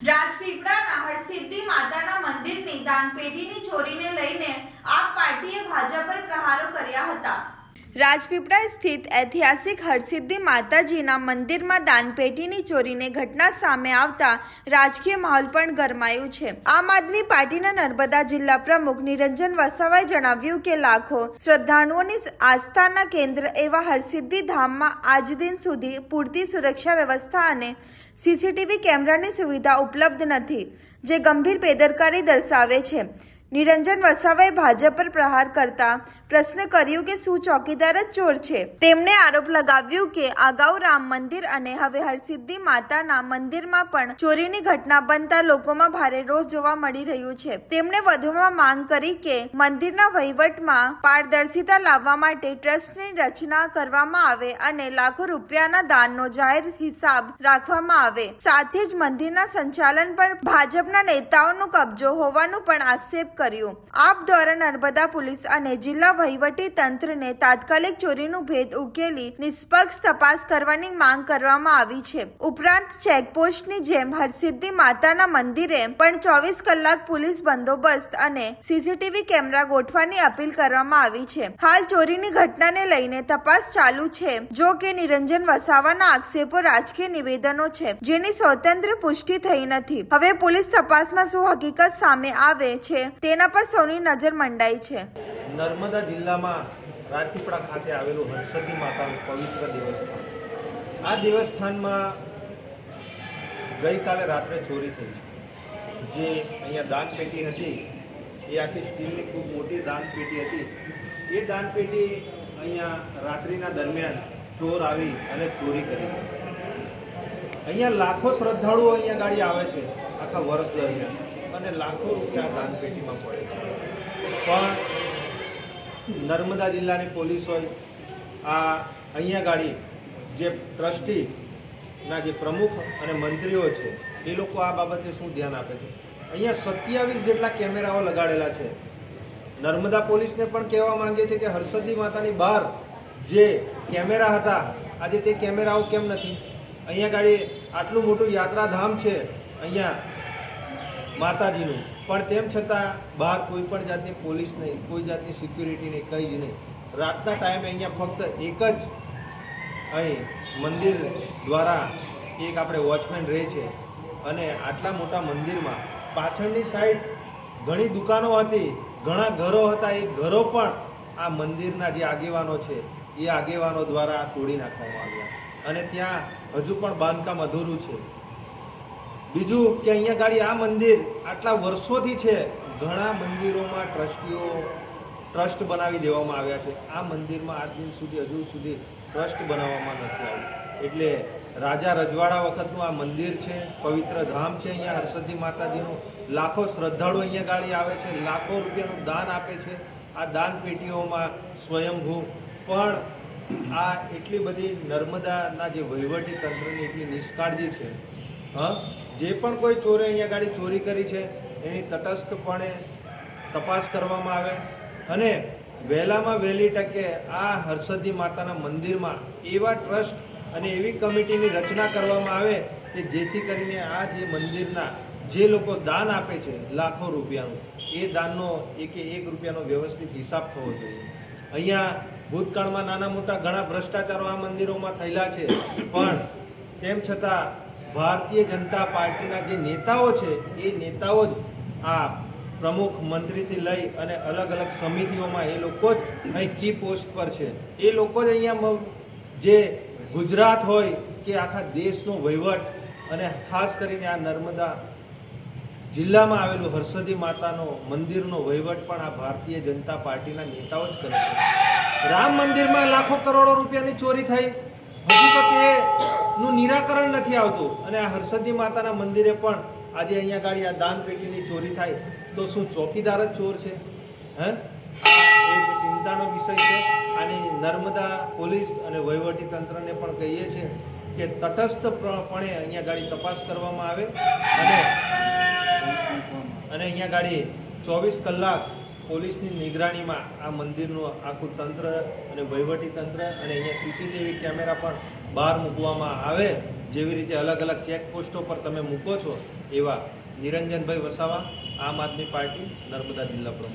રાજપીપળાના હરસિદ્ધિ માતાના મંદિરની દાનપેટીની ચોરીને લઈને આપ પાર્ટીએ ભાજપ પર પ્રહારો કર્યા હતા। રાજપીપળા સ્થિત ઐતિહાસિક હરસિદ્ધિ માતાજીના મંદિરમાં દાનપેટીની ચોરીની ઘટના સામે આવતા રાજકીય માહોલ પણ ગરમાયું છે। આમ આદમી પાર્ટીના નર્મદા જિલ્લા પ્રમુખ નિરંજન વસાવાએ જણાવ્યું કે લાખો શ્રદ્ધાળુઓની આસ્થાના કેન્દ્ર એવા હરસિદ્ધિ ધામમાં આજ દિન સુધી પૂરતી સુરક્ષા વ્યવસ્થા અને સીસીટીવી કેમેરાની સુવિધા ઉપલબ્ધ નથી, જે ગંભીર બેદરકારી દર્શાવે છે। નિરંજન વસાવાએ ભાજપ પર પ્રહાર કરતા પ્રશ્ન કર્યો કે શું ચોકીદાર જ ચોર છે? તેમણે આરોપ લગાવ્યો કે અગાઉ રામ મંદિર અને હવે હરસિદ્ધિ માતાના મંદિરમાં પણ ચોરીની ઘટના બનતા લોકોમાં ભારે રોષ જોવા મળી રહ્યું છે। તેમણે વધુમાં માંગ કરી કે મંદિરના વહીવટમાં પારદર્શિતા લાવવા માટે ટ્રસ્ટની રચના કરવામાં આવે અને લાખો રૂપિયાના દાનનો જાહેર હિસાબ રાખવામાં આવે। સાથે જ મંદિરના સંચાલન પર ભાજપના નેતાઓનો કબજો હોવાનું પણ આક્ષેપ કર્યું। આપ દ્વારા નર્મદા પોલીસ અને જિલ્લા વહીવટી તંત્રને તાત્કાલિક ચોરીનું ભેદ ઉકેલી નિષ્પક્ષ તપાસ કરવાની માંગ કરવામાં આવી છે। ઉપરાંત ચેકપોસ્ટની જેમ હરસિદ્ધિ માતાના મંદિરે પણ 24 કલાક પોલીસ બંદોબસ્ત અને સીસીટીવી કેમેરા ગોઠવવાની અપીલ કરવામાં આવી છે। હાલ ચોરીની ઘટનાને લઈને તપાસ ચાલુ છે। જો કે નિરંજન વસાવાના આક્ષેપો રાજકીય નિવેદનો છે, જેની સ્વતંત્ર પુષ્ટિ થઈ નથી। હવે પોલીસ તપાસમાં શું હકીકત સામે આવે છે તેના પર સૌની નજર મંડાઈ છે। નર્મદા જિલ્લામાં રાજપીપળા ખાતે આવેલું હરસિદ્ધિ માતાનું પવિત્ર દેવસ્થાન, આ દેવસ્થાનમાં ગઈકાલે રાત્રે ચોરી થઈ છે। જે અહીંયા દાનપેટી હતી એ આખી સ્ટીલની ખૂબ મોટી દાનપેટી હતી। એ દાનપેટી અહીંયા રાત્રિના દરમિયાન ચોર આવી અને ચોરી કરી। અહીંયા લાખો શ્રદ્ધાળુઓ અહીંયા ગાડી આવે છે આખા વર્ષ દરમિયાન અને લાખો રૂપિયા દાનપેટીમાં પડે છે। પણ નર્મદા જિલ્લાની પોલીસ હોય, આ અહીંયા ગાડી જે ટ્રસ્ટીના જે પ્રમુખ અને મંત્રીઓ છે એ લોકો આ બાબતે શું ધ્યાન આપે છે? અહીંયા 27 જેટલા કેમેરાઓ લગાડેલા છે। નર્મદા પોલીસને પણ કહેવા માંગે છે કે હરસિદ્ધિ માતાની બહાર જે કેમેરા હતા આજે તે કેમેરાઓ કેમ નથી? અહીંયા ગાડી આટલું મોટું યાત્રાધામ છે અહીંયા માતાજીનું, પણ તેમ છતાં બહાર કોઈ પણ જાતની પોલીસ નહીં, કોઈ જાતની સિક્યુરિટી નહીં, કંઈ જ નહીં। રાતના ટાઈમે અહીંયા ફક્ત એક જ અહીં મંદિર દ્વારા એક આપણે વોચમેન રહે છે અને આટલા મોટા મંદિરમાં પાછળની સાઈડ ઘણી દુકાનો હતી, ઘણા ઘરો હતા। એ ઘરો પણ આ મંદિરના જે આગેવાનો છે એ આગેવાનો દ્વારા તોડી નાખવામાં આવ્યા અને ત્યાં હજુ પણ બાંધકામ અધૂરું છે। બીજું કે અહીંયા ગાડી આ મંદિર આટલા વર્ષોથી છે, ઘણા મંદિરોમાં ટ્રસ્ટ બનાવી દેવામાં આવ્યા છે। આ મંદિરમાં આજ દિન સુધી હજુ સુધી ટ્રસ્ટ બનાવવામાં નથી આવ્યું। એટલે રાજા રજવાડા વખતનું આ મંદિર છે, પવિત્ર ધામ છે અહીંયા હરસિદ્ધિ માતાજીનું। લાખો શ્રદ્ધાળુ અહીંયા ગાડી આવે છે, લાખો રૂપિયાનું દાન આપે છે। આ દાન પેટીઓમાં સ્વયંભૂ પણ આ એટલી બધી નર્મદાના જે વહીવટી તંત્રની એટલી નિષ્કાળજી છે। જે પણ કોઈ ચોરે અહીંયા ગાડી ચોરી કરી છે એની તટસ્થપણે તપાસ કરવામાં આવે અને વહેલામાં વહેલી તકે આ હરસિદ્ધિ માતાના મંદિરમાં એવા ટ્રસ્ટ અને એવી કમિટીની રચના કરવામાં આવે કે જેથી કરીને આ જે મંદિરના જે લોકો દાન આપે છે લાખો રૂપિયાનું, એ દાનનો એક રૂપિયાનો વ્યવસ્થિત હિસાબ થવો જોઈએ। અહીંયા ભૂતકાળમાં નાના મોટા ઘણા ભ્રષ્ટાચારો આ મંદિરોમાં થયેલા છે, પણ તેમ છતાં ભારતીય જનતા પાર્ટીના જે નેતાઓ છે એ નેતાઓ જ આ પ્રમુખ મંત્રીથી લઈ અને અલગ અલગ સમિતિઓમાં એ લોકો જ અહીં કી પોસ્ટ પર છે। એ લોકો જ અહીંયા જે ગુજરાત હોય કે આખા દેશનો વહીવટ અને ખાસ કરીને આ નર્મદા જિલ્લામાં આવેલું હરસિદ્ધિ માતાનો મંદિરનો વહીવટ પણ આ ભારતીય જનતા પાર્ટીના નેતાઓ જ કરે છે। રામ મંદિરમાં લાખો કરોડો રૂપિયાની ચોરી થઈ, હજુ તો તેનું નિરાકરણ નથી આવતું અને આ હરસિદ્ધિ માતાના મંદિરે પણ આજે અહીંયા ગાડી આ દાન પેટીની ચોરી થાય તો શું ચોકીદાર જ ચોર છે? એક ચિંતાનો વિષય છે। આની નર્મદા પોલીસ અને વહીવટી તંત્રને પણ કહીએ છીએ કે તટસ્થપણે અહીંયા ગાડી તપાસ કરવામાં આવે અને અહીંયા ગાડી 24 કલાક પોલીસની નિગરાણીમાં આ મંદિરનું આખું તંત્ર અને વહીવટી તંત્ર અને અહીંયા સીસીટીવી કેમેરા પણ બહાર મૂકવામાં આવે। જેવી રીતે અલગ અલગ ચેકપોસ્ટો પર તમે મૂકો છો એવા નિરંજનભાઈ વસાવા, આમ આદમી પાર્ટી, નર્મદા જિલ્લા પ્રમુખ.